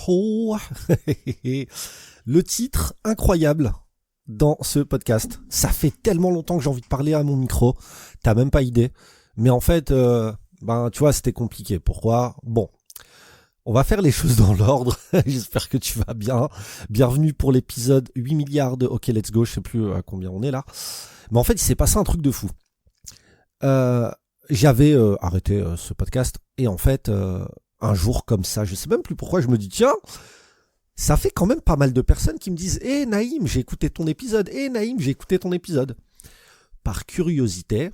Oh. Le titre incroyable dans ce podcast. Ça fait tellement longtemps que j'ai envie de parler à mon micro. T'as même pas idée. Mais en fait, tu vois, c'était compliqué. Pourquoi ? Bon, on va faire les choses dans l'ordre. J'espère que tu vas bien. Bienvenue pour l'épisode 8 milliards de OK Let's Go. Je sais plus à combien on est là. Mais en fait, il s'est passé un truc de fou. J'avais arrêté ce podcast. Et en fait, un jour comme ça, je sais même plus pourquoi, je me dis, tiens, ça fait quand même pas mal de personnes qui me disent « Eh Naïm, j'ai écouté ton épisode. Eh Naïm, j'ai écouté ton épisode. » Par curiosité,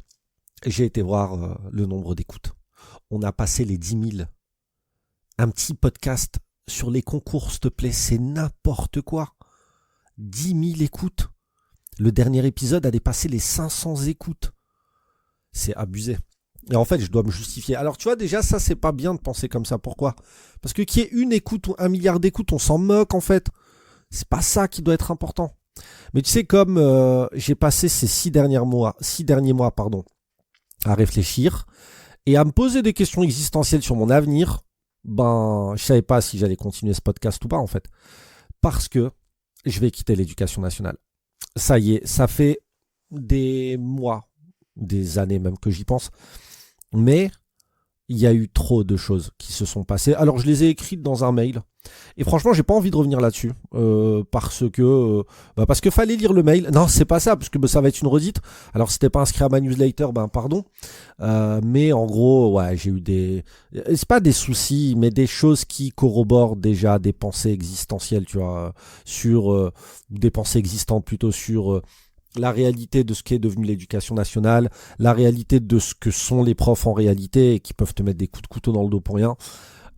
j'ai été voir le nombre d'écoutes. On a passé les 10 000. Un petit podcast sur les concours, s'il te plaît, c'est n'importe quoi. 10 000 écoutes. Le dernier épisode a dépassé les 500 écoutes. C'est abusé. Et en fait, je dois me justifier. Alors, tu vois, déjà, ça, c'est pas bien de penser comme ça. Pourquoi ? Parce que qu'il y ait une écoute ou 1 milliard d'écoutes, on s'en moque, en fait. C'est pas ça qui doit être important. Mais tu sais, comme j'ai passé ces 6 derniers mois, à réfléchir et à me poser des questions existentielles sur mon avenir, je savais pas si j'allais continuer ce podcast ou pas, en fait. Parce que je vais quitter l'éducation nationale. Ça y est, ça fait des mois, des années même que j'y pense. Mais il y a eu trop de choses qui se sont passées. Alors je les ai écrites dans un mail. Et franchement, j'ai pas envie de revenir là-dessus. Parce que fallait lire le mail. Non, c'est pas ça, parce que ça va être une redite. Alors si t'es pas inscrit à ma newsletter, pardon. Mais en gros, ouais, j'ai eu c'est pas des soucis, mais des choses qui corroborent déjà des pensées existentielles, tu vois, sur des pensées existantes plutôt sur la réalité de ce qu'est devenu l'éducation nationale, la réalité de ce que sont les profs en réalité et qui peuvent te mettre des coups de couteau dans le dos pour rien.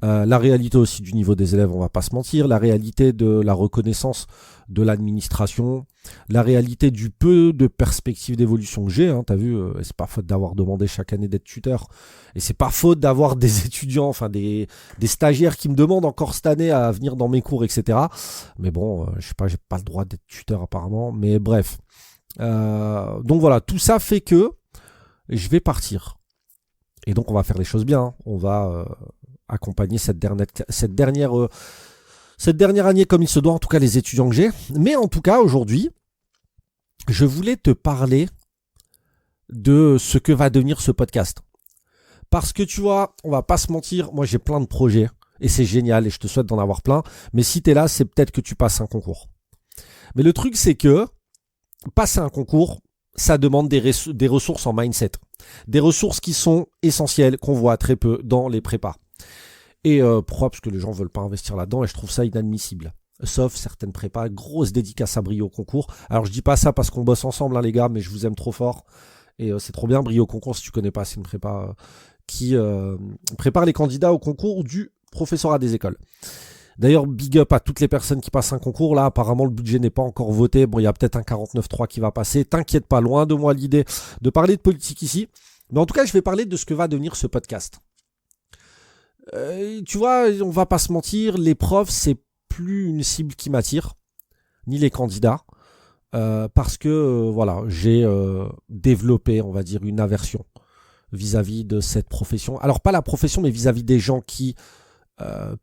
La réalité aussi du niveau des élèves, on va pas se mentir, la réalité de la reconnaissance de l'administration, la réalité du peu de perspectives d'évolution que j'ai, t'as vu, c'est pas faute d'avoir demandé chaque année d'être tuteur, et c'est pas faute d'avoir des étudiants, des stagiaires qui me demandent encore cette année à venir dans mes cours, etc. Mais bon, je sais pas, j'ai pas le droit d'être tuteur apparemment, mais bref. Donc voilà, tout ça fait que je vais partir. Et donc on va faire les choses bien, on va accompagner cette dernière année comme il se doit, en tout cas les étudiants que j'ai. Mais en tout cas aujourd'hui, je voulais te parler de ce que va devenir ce podcast. Parce que tu vois, on va pas se mentir, moi j'ai plein de projets et c'est génial et je te souhaite d'en avoir plein. Mais si t'es là, c'est peut-être que tu passes un concours. Mais le truc c'est que passer un concours, ça demande des ressources en mindset. Des ressources qui sont essentielles, qu'on voit très peu dans les prépas. Et pourquoi ? Parce que les gens veulent pas investir là-dedans et je trouve ça inadmissible. Sauf certaines prépas, grosse dédicace à Brio Concours. Alors je dis pas ça parce qu'on bosse ensemble les gars, mais je vous aime trop fort. Et c'est trop bien, Brio Concours, si tu connais pas, c'est une prépa qui prépare les candidats au concours du professorat des écoles. D'ailleurs, big up à toutes les personnes qui passent un concours. Là, apparemment, le budget n'est pas encore voté. Bon, il y a peut-être un 49.3 qui va passer. T'inquiète pas, loin de moi l'idée de parler de politique ici. Mais en tout cas, je vais parler de ce que va devenir ce podcast. Tu vois, on va pas se mentir, les profs, c'est plus une cible qui m'attire, ni les candidats. Parce que, j'ai développé, on va dire, une aversion vis-à-vis de cette profession. Alors, pas la profession, mais vis-à-vis des gens qui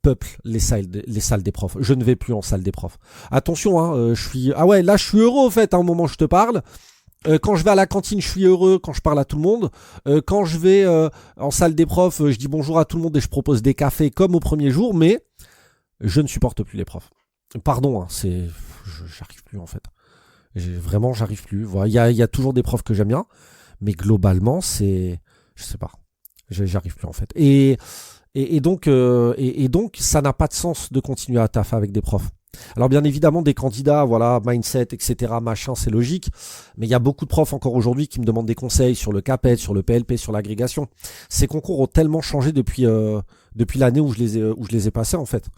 peuple les salles des profs. Je ne vais plus en salle des profs. Attention, je suis heureux au fait, au moment où je te parle. Quand je vais à la cantine, je suis heureux quand je parle à tout le monde. Quand je vais en salle des profs, je dis bonjour à tout le monde et je propose des cafés comme au premier jour, mais je ne supporte plus les profs. Pardon, j'arrive plus en fait. J'arrive plus. Voilà, il y a toujours des profs que j'aime bien, mais globalement, je sais pas. J'arrive plus en fait. Et donc, ça n'a pas de sens de continuer à taffer avec des profs. Alors bien évidemment, des candidats, mindset, etc., machin, c'est logique. Mais il y a beaucoup de profs encore aujourd'hui qui me demandent des conseils sur le CAPET, sur le PLP, sur l'agrégation. Ces concours ont tellement changé depuis l'année où je les ai passés en fait.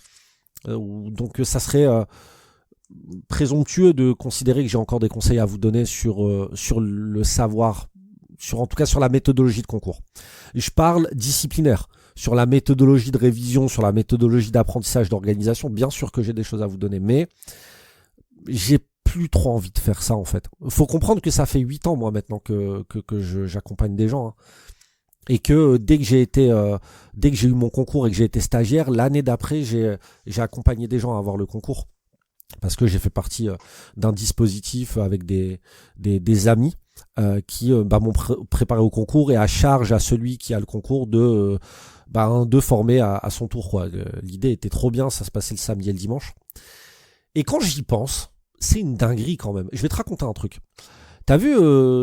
Donc ça serait présomptueux de considérer que j'ai encore des conseils à vous donner sur le savoir, en tout cas sur la méthodologie de concours. Je parle disciplinaire. Sur la méthodologie de révision, sur la méthodologie d'apprentissage, d'organisation, bien sûr que j'ai des choses à vous donner, mais j'ai plus trop envie de faire ça en fait. Faut comprendre que ça fait 8 ans moi maintenant que j'accompagne des gens. Et que dès que j'ai eu mon concours et que j'ai été stagiaire, l'année d'après, j'ai accompagné des gens à avoir le concours. Parce que j'ai fait partie d'un dispositif avec des amis qui m'ont préparé au concours, et à charge à celui qui a le concours de former à son tour, quoi. L'idée était trop bien, ça se passait le samedi et le dimanche. Et quand j'y pense, c'est une dinguerie quand même. Je vais te raconter un truc. T'as vu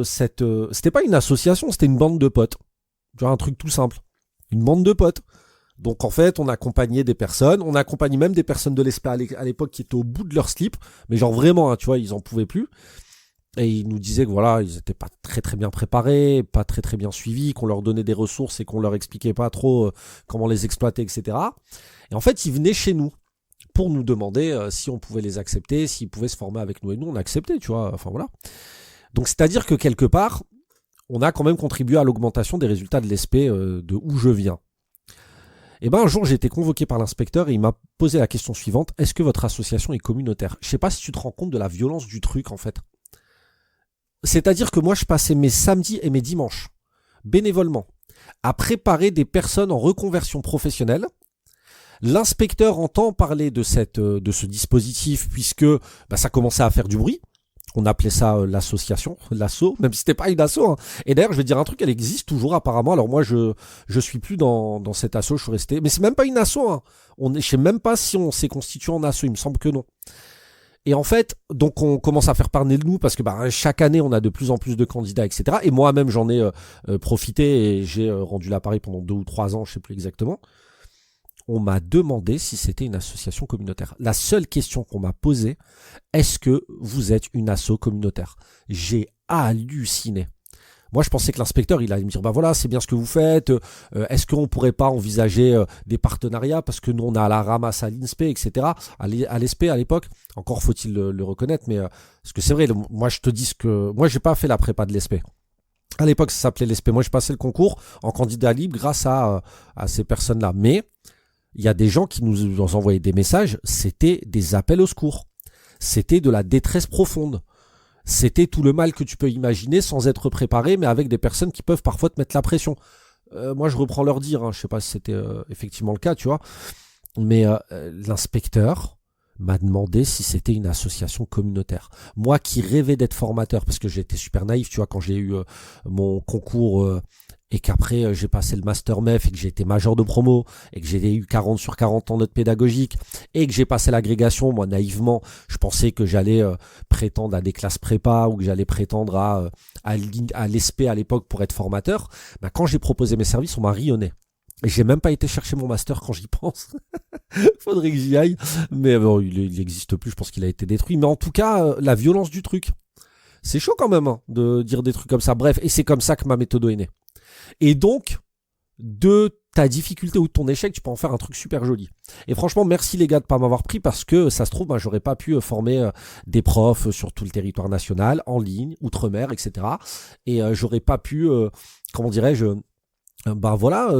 c'était pas une association, c'était une bande de potes. Tu vois, un truc tout simple. Une bande de potes. Donc en fait, on accompagnait des personnes, on accompagnait même des personnes de l'ESPA à l'époque qui étaient au bout de leur slip, mais genre vraiment, hein, tu vois, ils en pouvaient plus. Et ils nous disaient que voilà, ils étaient pas très très bien préparés, pas très très bien suivis, qu'on leur donnait des ressources et qu'on leur expliquait pas trop comment les exploiter, etc. Et en fait, ils venaient chez nous pour nous demander si on pouvait les accepter, s'ils pouvaient se former avec nous. Et nous, on acceptait, tu vois, enfin voilà. Donc c'est-à-dire que quelque part, on a quand même contribué à l'augmentation des résultats de l'ESP de où je viens. Et ben un jour, j'ai été convoqué par l'inspecteur et il m'a posé la question suivante: est-ce que votre association est communautaire? Je sais pas si tu te rends compte de la violence du truc, en fait. C'est-à-dire que moi, je passais mes samedis et mes dimanches, bénévolement, à préparer des personnes en reconversion professionnelle. L'inspecteur entend parler de ce dispositif puisque ça commençait à faire du bruit. On appelait ça l'association, l'asso, même si c'était pas une asso, hein. Et d'ailleurs, je vais dire un truc, elle existe toujours apparemment. Alors moi, je suis plus dans cette asso, je suis resté. Mais c'est même pas une asso, hein. Je sais même pas si on s'est constitué en asso, il me semble que non. Et en fait, donc on commence à faire parler de nous parce que chaque année, on a de plus en plus de candidats, etc. Et moi-même, j'en ai profité et j'ai rendu l'appareil pendant 2 ou 3 ans, je sais plus exactement. On m'a demandé si c'était une association communautaire. La seule question qu'on m'a posée: est-ce que vous êtes une asso communautaire? J'ai halluciné. Moi, je pensais que l'inspecteur, il allait me dire, voilà, c'est bien ce que vous faites. Est-ce qu'on pourrait pas envisager des partenariats parce que nous, on a la ramasse à l'INSPE, etc. À l'ESP à l'époque. Encore faut-il le reconnaître, mais parce que c'est vrai. Moi, je te dis que moi, j'ai pas fait la prépa de l'ESP. À l'époque, ça s'appelait l'ESP. Moi, j'ai passé le concours en candidat libre grâce à ces personnes-là. Mais il y a des gens qui nous envoyaient des messages, c'était des appels au secours. C'était de la détresse profonde. C'était tout le mal que tu peux imaginer sans être préparé, mais avec des personnes qui peuvent parfois te mettre la pression. Moi, je reprends leur dire, hein, je sais pas si c'était effectivement le cas, tu vois, mais l'inspecteur m'a demandé si c'était une association communautaire. Moi qui rêvais d'être formateur, parce que j'étais super naïf, tu vois, quand j'ai eu mon concours et qu'après j'ai passé le master MEF et que j'ai été major de promo et que j'ai eu 40 sur 40 en notes pédagogiques et que j'ai passé l'agrégation, moi naïvement, je pensais que j'allais prétendre à des classes prépa ou que j'allais prétendre à l'ESP à l'époque pour être formateur. Quand j'ai proposé mes services, on m'a rionné. Et j'ai même pas été chercher mon master quand j'y pense. Faudrait que j'y aille. Mais bon, il existe plus, je pense qu'il a été détruit. Mais en tout cas, la violence du truc. C'est chaud quand même, hein, de dire des trucs comme ça. Bref, et c'est comme ça que ma méthode est née. Et donc, de ta difficulté ou de ton échec, tu peux en faire un truc super joli. Et franchement, merci les gars de pas m'avoir pris parce que ça se trouve, j'aurais pas pu former des profs sur tout le territoire national, en ligne, outre-mer, etc. Et j'aurais pas pu, comment dirais-je,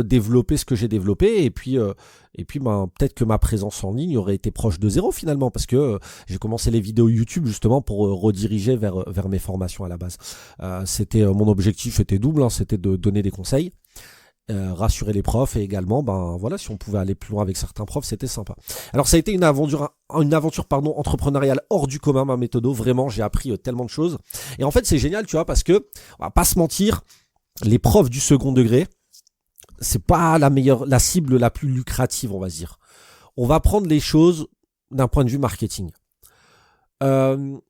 développer ce que j'ai développé et puis peut-être que ma présence en ligne aurait été proche de zéro finalement parce que j'ai commencé les vidéos YouTube justement pour rediriger vers mes formations à la base. C'était mon objectif était double, hein, c'était de donner des conseils, rassurer les profs et également si on pouvait aller plus loin avec certains profs, c'était sympa. Alors ça a été une aventure entrepreneuriale hors du commun, ma méthode. Vraiment, j'ai appris tellement de choses. Et en fait, c'est génial, tu vois, parce que on va pas se mentir, les profs du second degré, c'est pas la cible la plus lucrative, on va dire. On va prendre les choses d'un point de vue marketing. Un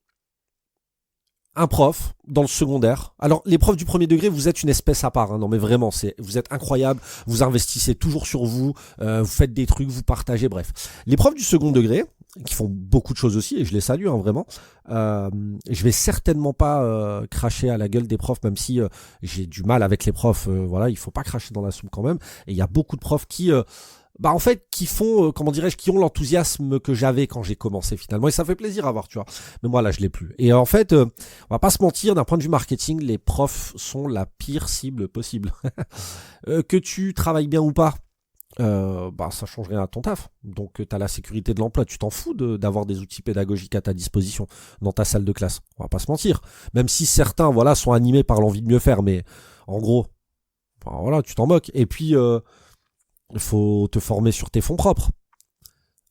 prof dans le secondaire. Alors, les profs du premier degré, vous êtes une espèce à part. Hein. Non, mais vraiment, vous êtes incroyable. Vous investissez toujours sur vous. Vous faites des trucs, vous partagez. Bref, les profs du second degré, qui font beaucoup de choses aussi, et je les salue, hein, vraiment. Je vais certainement pas cracher à la gueule des profs, même si j'ai du mal avec les profs. Il faut pas cracher dans la soupe quand même. Et il y a beaucoup de profs qui qui font, qui ont l'enthousiasme que j'avais quand j'ai commencé finalement. Et ça fait plaisir à voir, tu vois. Mais moi, là, je l'ai plus. Et en fait, on va pas se mentir, d'un point de vue marketing, les profs sont la pire cible possible. Que tu travailles bien ou pas, ça change rien à ton taf. Donc, t'as la sécurité de l'emploi. Tu t'en fous d'avoir des outils pédagogiques à ta disposition dans ta salle de classe. On va pas se mentir. Même si certains, sont animés par l'envie de mieux faire. Mais en gros, Enfin, voilà, tu t'en moques. Et puis, il faut te former sur tes fonds propres,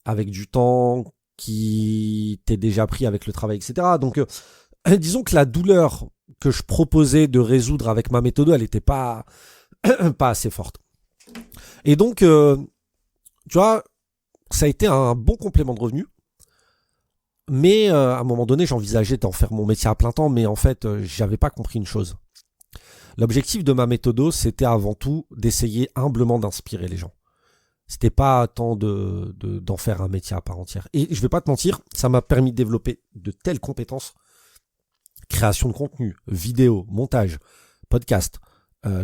avec du temps qui t'est déjà pris avec le travail, etc. Donc, disons que la douleur que je proposais de résoudre avec ma méthode, elle n'était pas assez forte. Et donc, tu vois, ça a été un bon complément de revenu. Mais à un moment donné, j'envisageais d'en faire mon métier à plein temps, mais en fait, j'avais pas compris une chose. L'objectif de ma méthode, c'était avant tout d'essayer humblement d'inspirer les gens. C'était pas tant d'en faire un métier à part entière. Et je vais pas te mentir, ça m'a permis de développer de telles compétences. Création de contenu, vidéo, montage, podcast,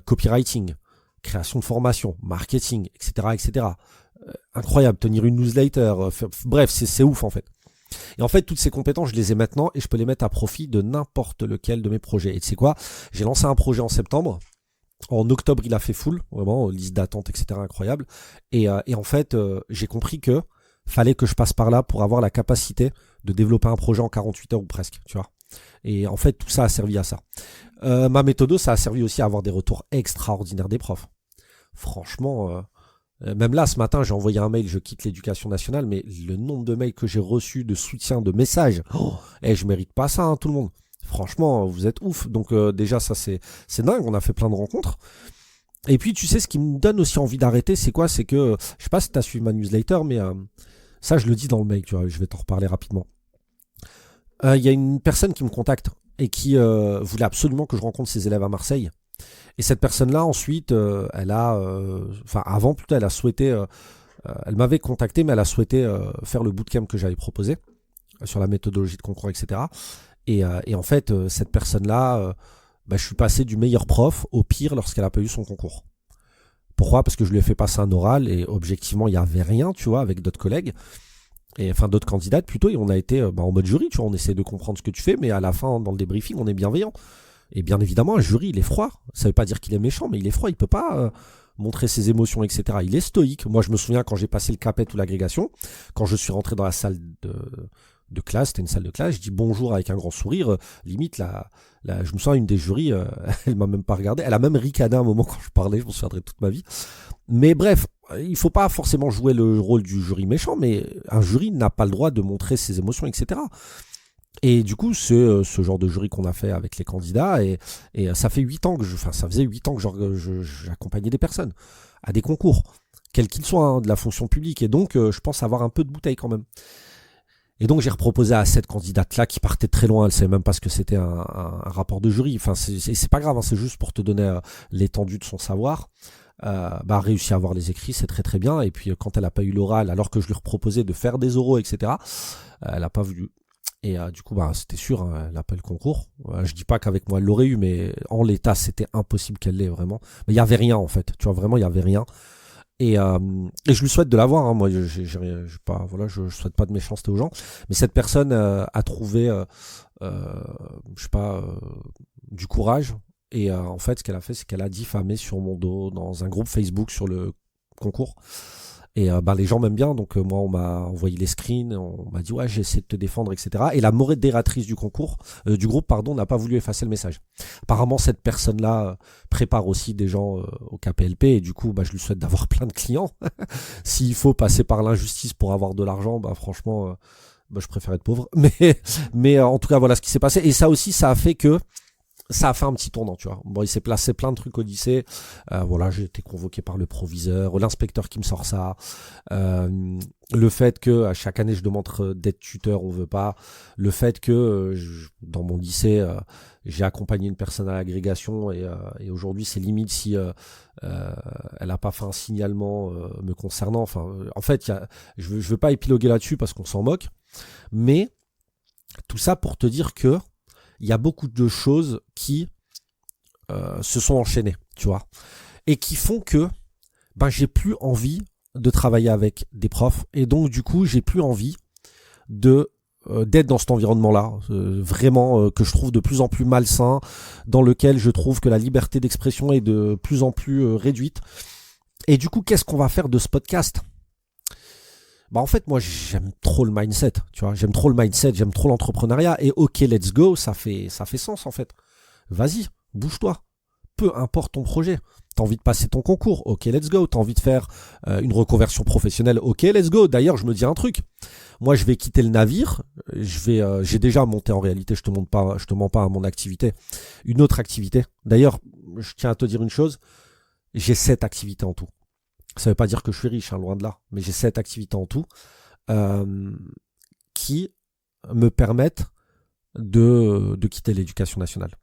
copywriting, création de formation, marketing, etc., etc. Incroyable, tenir une newsletter, bref, c'est ouf en fait. Et en fait, toutes ces compétences, je les ai maintenant et je peux les mettre à profit de n'importe lequel de mes projets. Et tu sais quoi, j'ai lancé un projet en septembre. En octobre, il a fait full, vraiment, liste d'attente, etc. incroyable. Et en fait, j'ai compris que fallait que je passe par là pour avoir la capacité de développer un projet en 48 heures ou presque, tu vois. Et en fait, tout ça a servi à ça. Ma méthode, ça a servi aussi à avoir des retours extraordinaires des profs. Franchement, même là, ce matin, j'ai envoyé un mail, je quitte l'éducation nationale, mais le nombre de mails que j'ai reçus de soutien, de messages, je mérite pas ça, hein, tout le monde. Franchement, vous êtes ouf. Donc déjà, ça c'est dingue, on a fait plein de rencontres. Et puis, tu sais, ce qui me donne aussi envie d'arrêter, c'est quoi? C'est que, je sais pas si tu as suivi ma newsletter, mais ça, je le dis dans le mail, tu vois, je vais t'en reparler rapidement. Y a une personne qui me contacte et qui voulait absolument que je rencontre ses élèves à Marseille. Et cette personne-là, ensuite, elle a souhaité, elle m'avait contacté, mais elle a souhaité faire le bootcamp que j'avais proposé sur la méthodologie de concours, etc. Et en fait, cette personne-là, je suis passé du meilleur prof au pire lorsqu'elle n'a pas eu son concours. Pourquoi? Parce que je lui ai fait passer un oral et objectivement, il n'y avait rien, tu vois, avec d'autres collègues. Et enfin, d'autres candidates plutôt. Et on a été en mode jury, tu vois, on essaie de comprendre ce que tu fais, mais à la fin, dans le débriefing, on est bienveillant. Et bien évidemment, un jury, il est froid. Ça veut pas dire qu'il est méchant, mais il est froid. Il peut pas montrer ses émotions, etc. Il est stoïque. Moi, je me souviens quand j'ai passé le CAPET ou l'agrégation, quand je suis rentré dans la salle de classe, c'était une salle de classe, je dis bonjour avec un grand sourire. Limite, je me souviens, une des jurys, elle m'a même pas regardé. Elle a même ricané un moment quand je parlais, je m'en souviendrai toute ma vie. Mais bref, il faut pas forcément jouer le rôle du jury méchant, mais un jury n'a pas le droit de montrer ses émotions, etc. Et du coup, c'est ce genre de jury qu'on a fait avec les candidats et ça fait 8 ans que ça faisait 8 ans que j'accompagnais des personnes à des concours, quels qu'ils soient, hein, de la fonction publique. Et donc, je pense avoir un peu de bouteille quand même. Et donc, j'ai reproposé à cette candidate-là qui partait très loin. Elle savait même pas ce que c'était un rapport de jury. Enfin, c'est pas grave, hein, c'est juste pour te donner l'étendue de son savoir. Réussi à avoir les écrits, c'est très très bien. Et puis, quand elle a pas eu l'oral, alors que je lui reproposais de faire des oraux, etc., elle a pas voulu. Et du coup, c'était sûr, hein, elle n'a pas le concours. Je dis pas qu'avec moi elle l'aurait eu, mais en l'état, c'était impossible qu'elle l'ait vraiment. Mais il y avait rien en fait. Tu vois, vraiment, il y avait rien. Et je lui souhaite de l'avoir. Hein. Moi, je souhaite pas de méchanceté aux gens. Mais cette personne a trouvé, du courage. Et en fait, ce qu'elle a fait, c'est qu'elle a diffamé sur mon dos dans un groupe Facebook sur le concours. Et les gens m'aiment bien, donc moi on m'a envoyé les screens, on m'a dit ouais j'ai essayé de te défendre, etc. Et la modératrice du concours, du groupe n'a pas voulu effacer le message. Apparemment cette personne-là prépare aussi des gens au KPLP et du coup je lui souhaite d'avoir plein de clients. S'il faut passer par l'injustice pour avoir de l'argent, franchement je préfère être pauvre. Mais en tout cas voilà ce qui s'est passé. Et ça aussi ça a fait un petit tournant, tu vois. Bon, il s'est placé plein de trucs au lycée. J'ai été convoqué par le proviseur, l'inspecteur qui me sort ça. Le fait que à chaque année je demande d'être tuteur, on veut pas. Le fait que dans mon lycée, j'ai accompagné une personne à l'agrégation et aujourd'hui c'est limite si elle a pas fait un signalement me concernant. Enfin, en fait, je veux pas épiloguer là-dessus parce qu'on s'en moque. Mais tout ça pour te dire que il y a beaucoup de choses qui se sont enchaînées, tu vois, et qui font que j'ai plus envie de travailler avec des profs, et donc du coup j'ai plus envie d'être dans cet environnement-là, vraiment que je trouve de plus en plus malsain, dans lequel je trouve que la liberté d'expression est de plus en plus réduite. Et du coup, qu'est-ce qu'on va faire de ce podcast ? En fait, moi, j'aime trop le mindset, tu vois. J'aime trop le mindset, j'aime trop l'entrepreneuriat. Et ok, let's go, ça fait sens, en fait. Vas-y, bouge-toi. Peu importe ton projet. T'as envie de passer ton concours, ok, let's go. T'as envie de faire une reconversion professionnelle, ok, let's go. D'ailleurs, je me dis un truc. Moi, je vais quitter le navire. J'ai déjà monté en réalité. Je te mens pas à mon activité. Une autre activité. D'ailleurs, je tiens à te dire une chose. J'ai 7 activités en tout. Ça veut pas dire que je suis riche, hein, loin de là. Mais j'ai 7 activités en tout qui me permettent de quitter l'éducation nationale.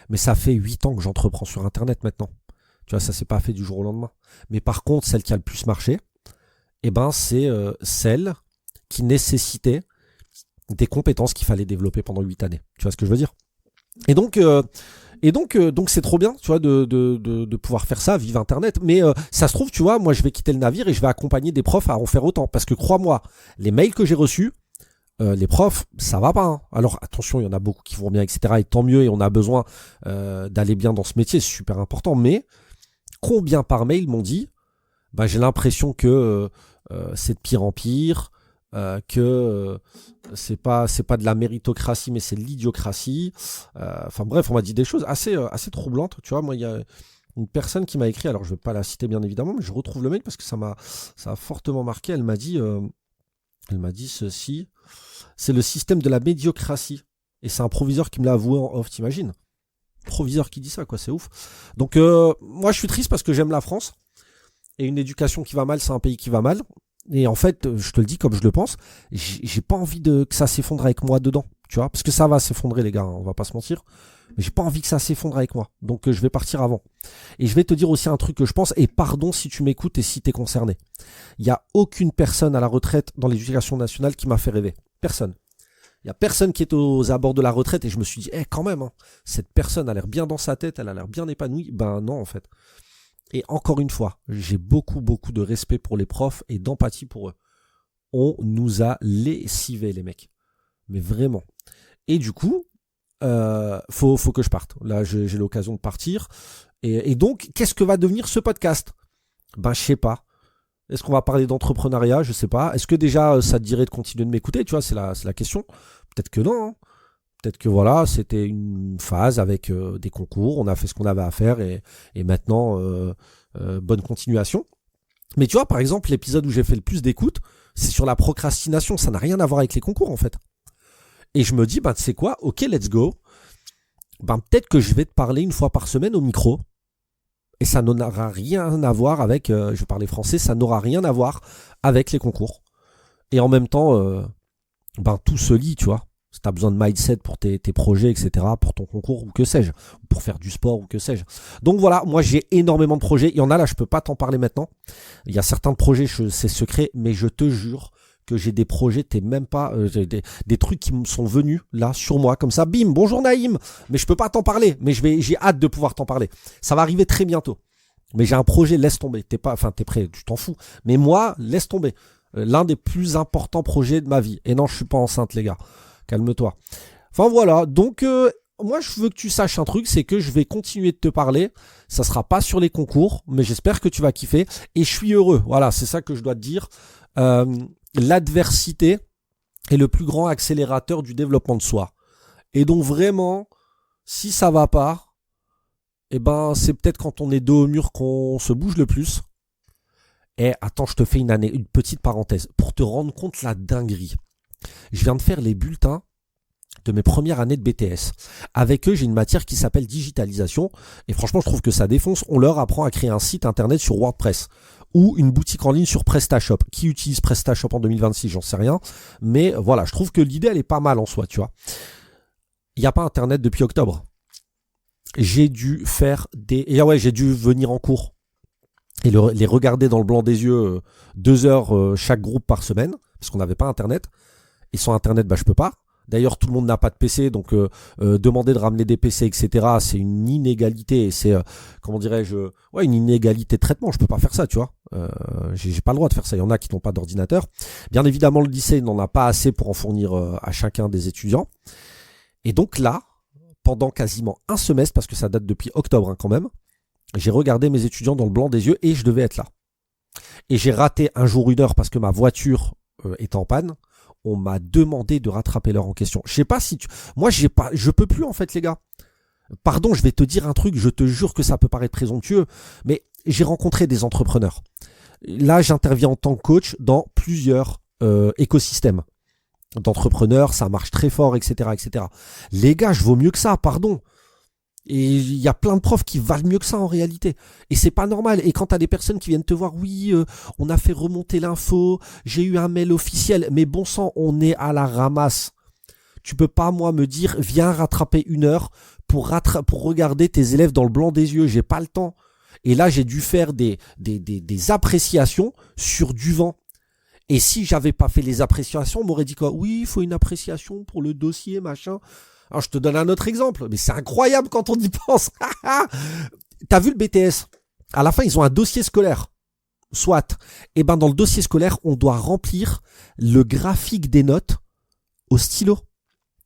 Mais ça fait 8 ans que j'entreprends sur Internet maintenant. Tu vois, ça s'est pas fait du jour au lendemain. Mais par contre, celle qui a le plus marché, c'est celle qui nécessitait des compétences qu'il fallait développer pendant 8 années. Tu vois ce que je veux dire ? Et donc c'est trop bien, tu vois, de pouvoir faire ça, vive Internet. Mais ça se trouve, tu vois, moi je vais quitter le navire et je vais accompagner des profs à en faire autant. Parce que crois-moi, les mails que j'ai reçus, les profs, ça va pas. Hein. Alors attention, il y en a beaucoup qui vont bien, etc. Et tant mieux, et on a besoin d'aller bien dans ce métier, c'est super important. Mais combien par mail m'ont dit, j'ai l'impression que c'est de pire en pire, que c'est pas de la méritocratie, mais c'est de l'idiocratie. Enfin bref, on m'a dit des choses assez troublantes. Tu vois, moi il y a une personne qui m'a écrit, alors je vais pas la citer bien évidemment, mais je retrouve le mail parce que ça a fortement marqué. Elle m'a dit ceci. C'est le système de la médiocratie. Et c'est un proviseur qui me l'a avoué en off, t'imagines ? Proviseur qui dit ça, quoi, c'est ouf. Donc moi je suis triste parce que j'aime la France. Et une éducation qui va mal, c'est un pays qui va mal. Et en fait, je te le dis comme je le pense, j'ai pas envie que ça s'effondre avec moi dedans, tu vois, parce que ça va s'effondrer les gars, hein, on va pas se mentir. Mais j'ai pas envie que ça s'effondre avec moi. Donc je vais partir avant. Et je vais te dire aussi un truc que je pense, et pardon si tu m'écoutes et si t'es concerné. Il y a aucune personne à la retraite dans l'éducation nationale qui m'a fait rêver. Personne. Il y a personne qui est aux abords de la retraite et je me suis dit, quand même, hein, cette personne a l'air bien dans sa tête, elle a l'air bien épanouie. Ben non, en fait. Et encore une fois, j'ai beaucoup de respect pour les profs et d'empathie pour eux. On nous a lessivés, les mecs. Mais vraiment. Et du coup, faut que je parte. Là, j'ai l'occasion de partir. Et donc, qu'est-ce que va devenir ce podcast ? Je sais pas. Est-ce qu'on va parler d'entrepreneuriat ? Je sais pas. Est-ce que déjà, ça te dirait de continuer de m'écouter ? Tu vois, c'est la question. Peut-être que non, hein. Peut-être que voilà, c'était une phase avec des concours, on a fait ce qu'on avait à faire et maintenant, bonne continuation. Mais tu vois, par exemple, l'épisode où j'ai fait le plus d'écoute, c'est sur la procrastination, ça n'a rien à voir avec les concours en fait. Et je me dis, tu sais quoi, ok, let's go. Peut-être que je vais te parler une fois par semaine au micro et ça n'aura rien à voir avec, je parlais français, ça n'aura rien à voir avec les concours. Et en même temps, tout se lie, tu vois. Si tu as besoin de mindset pour tes projets, etc., pour ton concours ou que sais-je, pour faire du sport ou que sais-je. Donc voilà, moi j'ai énormément de projets. Il y en a là, je peux pas t'en parler maintenant. Il y a certains projets, c'est secret, mais je te jure que j'ai des projets, t'es même pas, des trucs qui me sont venus là sur moi comme ça. Bim, bonjour Naïm, mais je peux pas t'en parler. Mais j'ai hâte de pouvoir t'en parler. Ça va arriver très bientôt. Mais j'ai un projet, laisse tomber. T'es prêt, tu t'en fous. Mais moi, laisse tomber. L'un des plus importants projets de ma vie. Et non, je suis pas enceinte, les gars. Calme-toi. Enfin voilà, donc moi je veux que tu saches un truc, c'est que je vais continuer de te parler. Ça sera pas sur les concours, mais j'espère que tu vas kiffer. Et je suis heureux, voilà, c'est ça que je dois te dire. L'adversité est le plus grand accélérateur du développement de soi. Et donc vraiment, si ça va pas, c'est peut-être quand on est dos au mur qu'on se bouge le plus. Et attends, je te fais une petite parenthèse pour te rendre compte la dinguerie. Je viens de faire les bulletins de mes premières années de BTS. Avec eux, j'ai une matière qui s'appelle digitalisation. Et franchement, je trouve que ça défonce. On leur apprend à créer un site internet sur WordPress ou une boutique en ligne sur PrestaShop. Qui utilise PrestaShop en 2026, j'en sais rien. Mais voilà, je trouve que l'idée, elle est pas mal en soi, tu vois. Il n'y a pas internet depuis octobre. J'ai dû faire j'ai dû venir en cours et les regarder dans le blanc des yeux 2 heures chaque groupe par semaine, parce qu'on n'avait pas internet. Et sans internet, je peux pas. D'ailleurs, tout le monde n'a pas de PC, donc demander de ramener des PC, etc., c'est une inégalité. Et c'est, une inégalité de traitement. Je peux pas faire ça, tu vois. J'ai pas le droit de faire ça. Il y en a qui n'ont pas d'ordinateur. Bien évidemment, le lycée n'en a pas assez pour en fournir à chacun des étudiants. Et donc là, pendant quasiment un semestre, parce que ça date depuis octobre quand même, j'ai regardé mes étudiants dans le blanc des yeux et je devais être là. Et j'ai raté un jour 1 heure parce que ma voiture est en panne. On m'a demandé de rattraper l'heure en question. Je sais pas si moi je peux plus en fait les gars. Pardon, je vais te dire un truc, je te jure que ça peut paraître présomptueux, mais j'ai rencontré des entrepreneurs. Là, j'interviens en tant que coach dans plusieurs écosystèmes d'entrepreneurs, ça marche très fort, etc., etc. Les gars, je vaux mieux que ça, pardon. Et il y a plein de profs qui valent mieux que ça en réalité. Et c'est pas normal. Et quand t'as des personnes qui viennent te voir, oui, on a fait remonter l'info, j'ai eu un mail officiel, mais bon sang, on est à la ramasse. Tu peux pas, moi, me dire, viens rattraper 1 heure pour regarder tes élèves dans le blanc des yeux. J'ai pas le temps. Et là, j'ai dû faire des appréciations sur du vent. Et si j'avais pas fait les appréciations, on m'aurait dit quoi? Oui, il faut une appréciation pour le dossier, machin. Alors, je te donne un autre exemple. Mais c'est incroyable quand on y pense. T'as vu le BTS? À la fin, ils ont un dossier scolaire. Soit. Et ben, dans le dossier scolaire, on doit remplir le graphique des notes au stylo.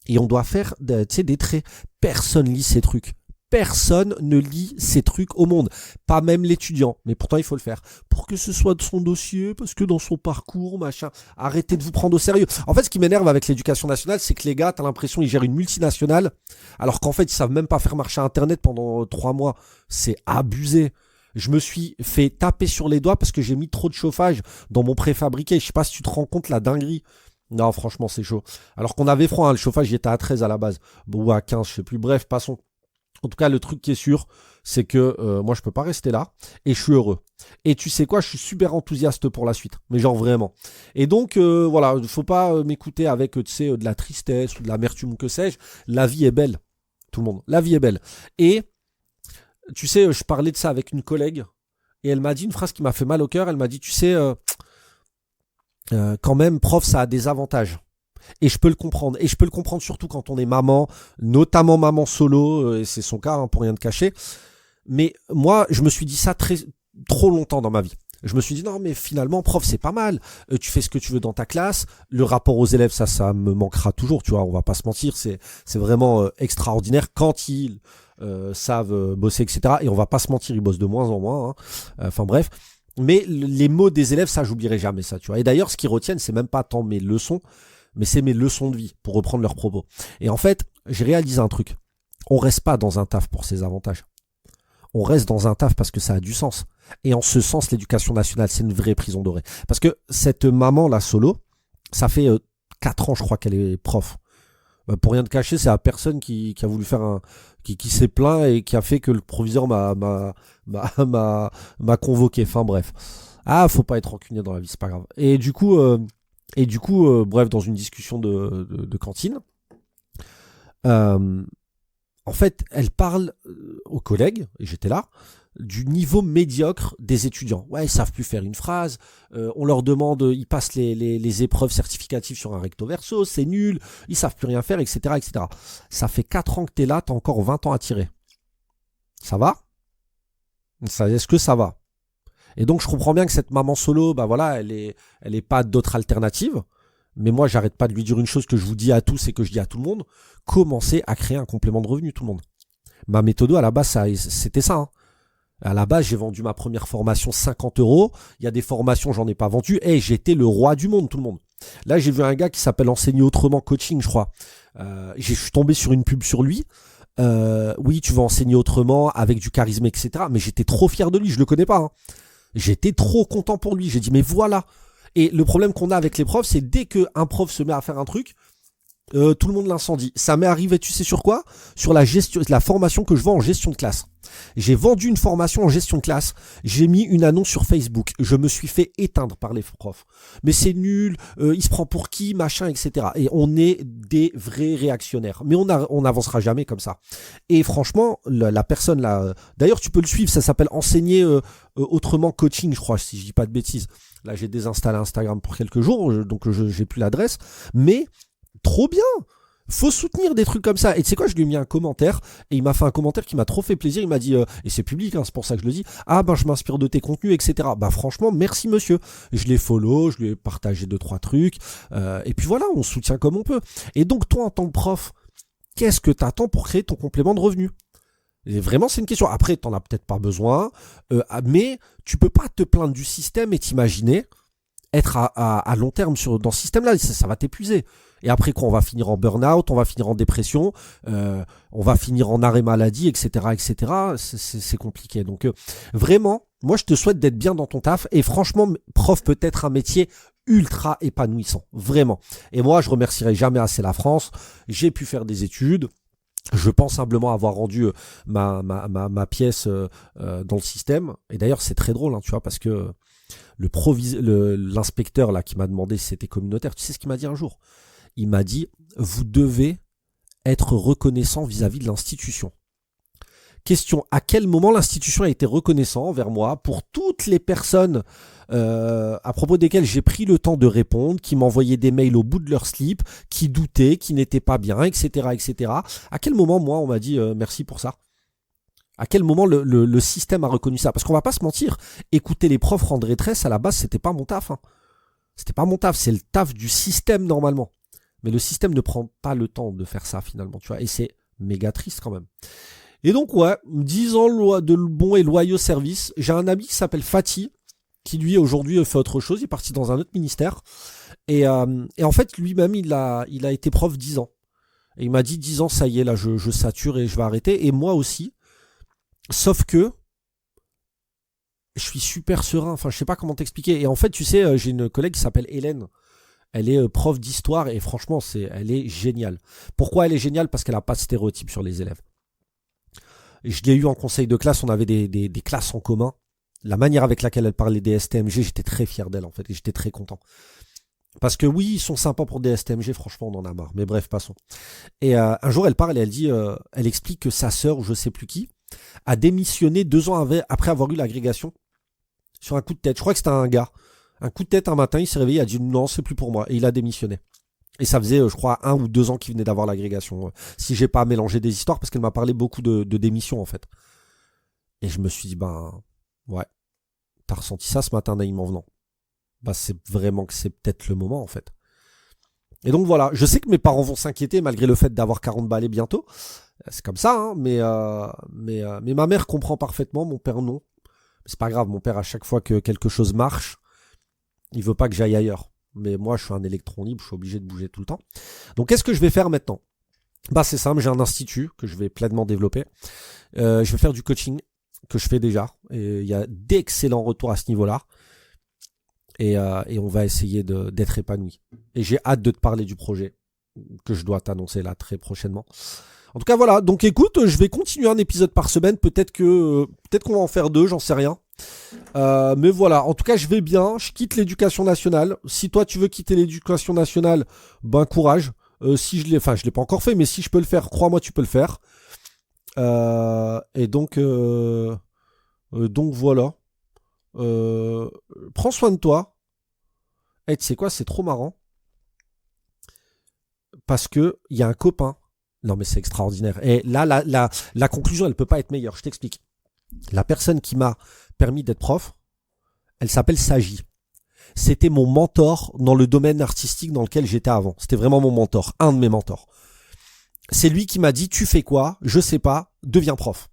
Et on doit faire, des traits. Personne lit ces trucs. Personne ne lit ces trucs au monde. Pas même l'étudiant. Mais pourtant, il faut le faire. Pour que ce soit de son dossier, parce que dans son parcours, machin. Arrêtez de vous prendre au sérieux. En fait, ce qui m'énerve avec l'éducation nationale, c'est que les gars, t'as l'impression qu'ils gèrent une multinationale, alors qu'en fait, ils savent même pas faire marcher Internet pendant 3 mois. C'est abusé. Je me suis fait taper sur les doigts parce que j'ai mis trop de chauffage dans mon préfabriqué. Je sais pas si tu te rends compte la dinguerie. Non, franchement, c'est chaud. Alors qu'on avait froid, hein, le chauffage, il était à 13 à la base. Bon, ou à 15, je sais plus. Bref, passons. En tout cas, le truc qui est sûr, c'est que moi, je peux pas rester là et je suis heureux. Et tu sais quoi, je suis super enthousiaste pour la suite. Mais genre vraiment. Et donc, voilà, faut pas m'écouter avec, tu sais, de la tristesse ou de l'amertume, que sais-je. La vie est belle. Tout le monde. La vie est belle. Et, tu sais, je parlais de ça avec une collègue et elle m'a dit une phrase qui m'a fait mal au cœur. Elle m'a dit, tu sais, quand même, prof, ça a des avantages. Et je peux le comprendre. Et je peux le comprendre surtout quand on est maman, notamment maman solo, et c'est son cas, hein, pour rien te cacher. Mais moi, je me suis dit ça trop longtemps dans ma vie. Je me suis dit, non, mais finalement, prof, c'est pas mal. Tu fais ce que tu veux dans ta classe. Le rapport aux élèves, ça me manquera toujours, tu vois, on va pas se mentir. C'est vraiment extraordinaire quand ils savent bosser, etc. Et on va pas se mentir, ils bossent de moins en moins. Hein. Enfin bref. Mais les mots des élèves, ça, j'oublierai jamais ça, tu vois. Et d'ailleurs, ce qu'ils retiennent, c'est même pas tant mes leçons, mais c'est mes leçons de vie, pour reprendre leurs propos. Et en fait, j'ai réalisé un truc. On reste pas dans un taf pour ses avantages. On reste dans un taf parce que ça a du sens. Et en ce sens, l'éducation nationale, c'est une vraie prison dorée. Parce que cette maman, la solo, ça fait 4 ans, je crois, qu'elle est prof. Pour rien te cacher, c'est la personne qui a voulu faire qui s'est plaint et qui a fait que le proviseur m'a convoqué. Enfin bref. Ah, faut pas être rancunier dans la vie, c'est pas grave. Et du coup, bref, dans une discussion de cantine, en fait, elle parle aux collègues, et j'étais là, du niveau médiocre des étudiants. Ouais, ils savent plus faire une phrase, on leur demande, ils passent les épreuves certificatives sur un recto verso, c'est nul, ils savent plus rien faire, etc., etc. Ça fait 4 ans que t'es là, t'as encore 20 ans à tirer. Ça va? Est-ce que ça va? Et donc je comprends bien que cette maman solo, bah voilà, elle est pas d'autre alternative. Mais moi, j'arrête pas de lui dire une chose que je vous dis à tous et que je dis à tout le monde. Commencez à créer un complément de revenu, tout le monde. Ma méthode, à la base, c'était ça. Hein. À la base, j'ai vendu ma première formation 50 €. Il y a des formations, j'en ai pas vendu. Et j'étais le roi du monde, tout le monde. Là, j'ai vu un gars qui s'appelle Enseigner Autrement Coaching, je crois. Je suis tombé sur une pub sur lui. Oui, tu vas enseigner autrement, avec du charisme, etc. Mais j'étais trop fier de lui, je le connais pas. Hein. J'étais trop content pour lui. J'ai dit, mais voilà. Et le problème qu'on a avec les profs, c'est dès qu'un prof se met à faire un truc, tout le monde l'incendie. Ça m'est arrivé, tu sais sur quoi? Sur la formation que je vends en gestion de classe. J'ai vendu une formation en gestion de classe. J'ai mis une annonce sur Facebook. Je me suis fait éteindre par les profs. Mais c'est nul, il se prend pour qui, machin, etc. Et on est des vrais réactionnaires. Mais on n'avancera jamais comme ça. Et franchement, la personne là, d'ailleurs tu peux le suivre, ça s'appelle Enseigner Autrement Coaching, je crois, si je dis pas de bêtises. Là, j'ai désinstallé Instagram pour quelques jours, donc j'ai plus l'adresse. Mais trop bien. Faut soutenir des trucs comme ça. Et tu sais quoi, je lui ai mis un commentaire et il m'a fait un commentaire qui m'a trop fait plaisir. Il m'a dit, et c'est public, hein, c'est pour ça que je le dis, ah ben je m'inspire de tes contenus, etc. Bah franchement, merci monsieur. Je l'ai follow, je lui ai partagé 2-3 trucs. Et puis voilà, on soutient comme on peut. Et donc toi, en tant que prof, qu'est-ce que t'attends pour créer ton complément de revenu? Et vraiment, c'est une question. Après, t'en as peut-être pas besoin, mais tu peux pas te plaindre du système et t'imaginer être à long terme dans ce système-là. Ça va t'épuiser. Et après quoi, on va finir en burn-out, on va finir en dépression, on va finir en arrêt maladie, etc., etc. C'est compliqué. Donc vraiment, moi je te souhaite d'être bien dans ton taf. Et franchement, prof peut être un métier ultra épanouissant, vraiment. Et moi, je remercierai jamais assez la France. J'ai pu faire des études. Je pense simplement avoir rendu ma pièce dans le système. Et d'ailleurs, c'est très drôle, hein, tu vois, parce que l'inspecteur là qui m'a demandé si c'était communautaire, tu sais ce qu'il m'a dit un jour? Il m'a dit, vous devez être reconnaissant vis-à-vis de l'institution. Question, à quel moment l'institution a été reconnaissant envers moi pour toutes les personnes à propos desquelles j'ai pris le temps de répondre, qui m'envoyaient des mails au bout de leur slip, qui doutaient, qui n'étaient pas bien, etc., etc. À quel moment, moi, on m'a dit merci pour ça? À quel moment le système a reconnu ça? Parce qu'on va pas se mentir, écouter les profs rendre détresse, à la base, c'était pas mon taf. Hein. C'était pas mon taf, c'est le taf du système normalement. Mais le système ne prend pas le temps de faire ça finalement, tu vois, et c'est méga triste quand même. Et donc ouais, 10 ans de bons et loyaux services. J'ai un ami qui s'appelle Fatih, qui lui aujourd'hui fait autre chose, il est parti dans un autre ministère. Et en fait lui-même il a été prof 10 ans. Et il m'a dit 10 ans ça y est là je sature et je vais arrêter. Et moi aussi. Sauf que je suis super serein, enfin je sais pas comment t'expliquer. Et en fait tu sais, j'ai une collègue qui s'appelle Hélène. Elle est prof d'histoire et franchement elle est géniale. Pourquoi elle est géniale? Parce qu'elle a pas de stéréotypes sur les élèves. Je l'ai eu en conseil de classe, on avait des classes en commun. La manière avec laquelle elle parlait des STMG, j'étais très fier d'elle en fait, et j'étais très content. Parce que oui, ils sont sympas pour des STMG, franchement on en a marre, mais bref, passons. Et un jour elle parle et elle dit, elle explique que sa sœur, ou je sais plus qui, a démissionné 2 ans après avoir eu l'agrégation, sur un coup de tête. Je crois que c'était un gars. Un coup de tête un matin, il s'est réveillé, il a dit non, c'est plus pour moi, et il a démissionné. Et ça faisait, je crois, 1 ou 2 ans qu'il venait d'avoir l'agrégation. Si j'ai pas mélangé des histoires, parce qu'elle m'a parlé beaucoup de démissions, en fait. Et je me suis dit, ouais, t'as ressenti ça ce matin, Naïm, en venant. C'est vraiment que c'est peut-être le moment, en fait. Et donc voilà, je sais que mes parents vont s'inquiéter, malgré le fait d'avoir 40 balais bientôt. C'est comme ça, hein, mais ma mère comprend parfaitement, mon père non. C'est pas grave, mon père, à chaque fois que quelque chose marche, il veut pas que j'aille ailleurs. Mais moi, je suis un électron libre, je suis obligé de bouger tout le temps. Donc, qu'est-ce que je vais faire maintenant? C'est simple, j'ai un institut que je vais pleinement développer. Je vais faire du coaching, que je fais déjà. Et il y a d'excellents retours à ce niveau-là. Et on va essayer d'être épanoui. Et j'ai hâte de te parler du projet que je dois t'annoncer là très prochainement. En tout cas, voilà. Donc, écoute, je vais continuer un épisode par semaine. Peut-être qu'on va en faire 2, j'en sais rien. Mais voilà, en tout cas je vais bien, je quitte l'éducation nationale. Si toi tu veux quitter l'éducation nationale, courage. Si je l'ai pas encore fait, mais si je peux le faire, crois-moi tu peux le faire. Et donc voilà. Prends soin de toi. Et tu sais quoi, c'est trop marrant. Parce que il y a un copain. Non mais c'est extraordinaire. Et là la conclusion elle peut pas être meilleure, je t'explique. La personne qui m'a permis d'être prof, elle s'appelle Sagi. C'était mon mentor dans le domaine artistique dans lequel j'étais avant. C'était vraiment mon mentor, un de mes mentors. C'est lui qui m'a dit, tu fais quoi? Je sais pas, deviens prof.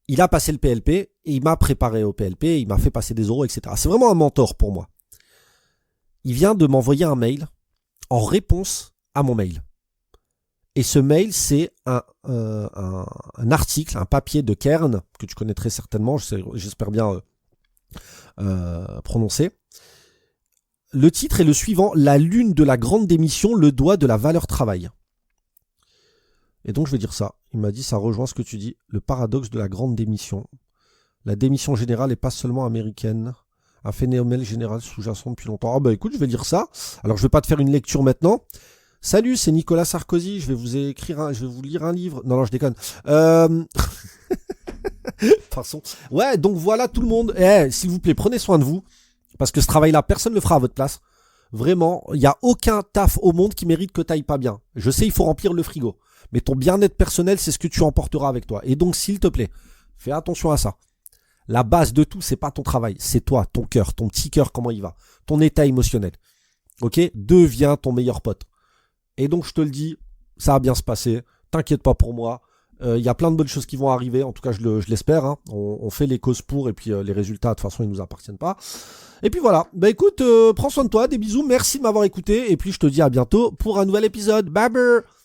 Il a passé le PLP et il m'a préparé au PLP, il m'a fait passer des oraux, etc. C'est vraiment un mentor pour moi. Il vient de m'envoyer un mail en réponse à mon mail. Et ce mail, c'est un article, un papier de Kern, que tu connais très certainement, j'espère bien prononcer. Le titre est le suivant, La lune de la grande démission, le doigt de la valeur travail. Et donc je vais dire ça. Il m'a dit, ça rejoint ce que tu dis, le paradoxe de la grande démission. La démission générale n'est pas seulement américaine, un phénomène général sous-jacent depuis longtemps. Écoute, je vais lire ça. Alors je vais pas te faire une lecture maintenant. Salut, c'est Nicolas Sarkozy, je vais vous lire un livre. Non, je déconne. Pardon. Ouais, donc voilà tout le monde. S'il vous plaît, prenez soin de vous. Parce que ce travail-là, personne ne le fera à votre place. Vraiment, il n'y a aucun taf au monde qui mérite que tu ailles pas bien. Je sais, il faut remplir le frigo. Mais ton bien-être personnel, c'est ce que tu emporteras avec toi. Et donc, s'il te plaît, fais attention à ça. La base de tout, c'est pas ton travail. C'est toi, ton cœur, ton petit cœur, comment il va. Ton état émotionnel. Ok? Deviens ton meilleur pote. Et donc, je te le dis, ça va bien se passer. T'inquiète pas pour moi. Il y a plein de bonnes choses qui vont arriver, en tout cas je l'espère. Hein. On fait les causes pour et puis les résultats, de toute façon, ils nous appartiennent pas. Et puis voilà, bah écoute, prends soin de toi, des bisous, merci de m'avoir écouté et puis je te dis à bientôt pour un nouvel épisode. Bye bye.